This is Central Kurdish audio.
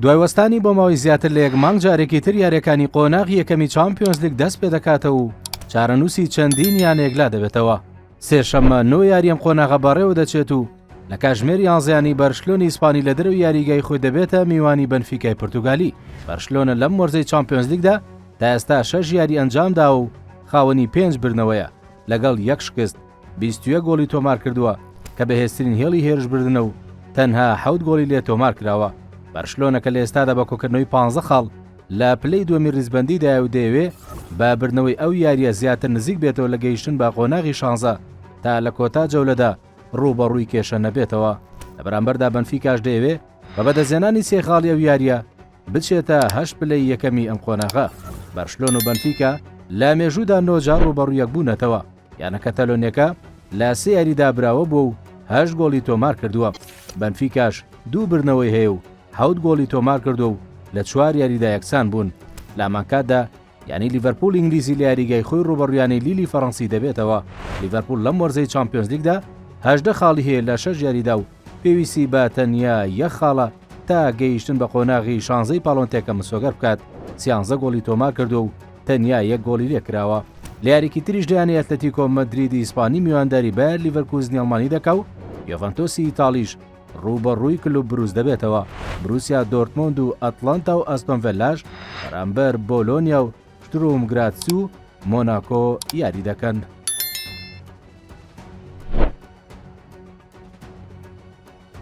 دوای وەستانی بۆ ماوەی زیاتر لە یەک مانگ جارێکی تر یاریەکانی قۆناغ یەکەمی چامپیۆنز لیگ دەست پێ دەکاتەوە و چارەنووسی چەندین یانێکلا دەبێتەوە. سێشەممە 9 یاریەم قۆناغە بەڕێوە دەچێت و لە کاتژمێر 11 بەرشلۆنی ئیسپانی لە دەرەوەی یاریگای خۆی دەبێتە میوانی بەنفیکای پورتوگالی. بەرشلۆنە لەم وەرزەی چامپیۆنز لیگدا تا ئێستا 6 یاری ئەنجامدا و خاوەنی 5 برنەوەیە لەگەڵ 1 شکست 21 گۆڵی تۆمار کردووە کە بەهێزترین هێڵی هێرش بردنە و تەنها 7 گۆڵی لێ تۆمار کراوە. بەرشلۆنەکە لە ئێستادا بە کۆکردنەوەی 15 خاڵ لە پلەی دووەمی ریزبەندیدایە و دەیەوێ بە بردنەوەی ئەو یاریە زیاتر نزیک بێتەوە لە گەیشتن بە قۆناغی 16 تا لە کۆتا جەولەدا ڕووبەڕووی کێشە نەبێتەوە. لە بەرامبەردا بەنفیکاش دەیەوێ بە بەدەزێنانی سێ خاڵی ئەو یاریە بچێتە 8 پلەی یەکەمی ئەم قۆناغە. بەرشلۆن و بەنفیکا لە مێژوودا 9 جار ڕووبەڕوویەک بوونەتەوە، یانە کەتەلۆنیەکە لە 3 یاریدا براوە بوو و 8 گۆڵی تۆمار کردووە. بەنفیکاش 2 برنەوەی هەیە و 7 گۆڵی تۆمار کردو و لە 4 یاریدا یەکسان بوون. لە ئەمانکاتدا یعنی لیڤەرپوڵ ئینگلیزی لە یاریگای خۆی ڕوبەڕوویانی لیلی فەڕەنسی دەبێتەوە. لیڤەرپوڵ لەم وەرزەی چامپیۆنز لیگدا 18 خاڵی هەیە لە 6 یاریدا و پێویستی بە تەنیا 1 خاڵە تا گەیشتن بە قۆناغی 16 پاڵۆنتێکە مسۆگەر بکات. 13 گۆڵی تۆمار کردو و تەنیا 1 گۆڵی لێکراوە. لە یاریکی تریش دەیانی ئەتلەتیکۆ مەدریدی ئیسپانی میوانداری بایر لیڤەرکوزنی ئەڵمانی دەکا و یۆڤەنتۆسی ئیتاڵیش ڕووبەڕووی کلوب بروس دەبێتەوە. بروسیا دۆرتموند و ئەتلانتا و ئەستۆن ڤیلاش بەرامبەر بۆلۆنیا و شتروم گراتس و مۆناکۆ یاری دەکەن.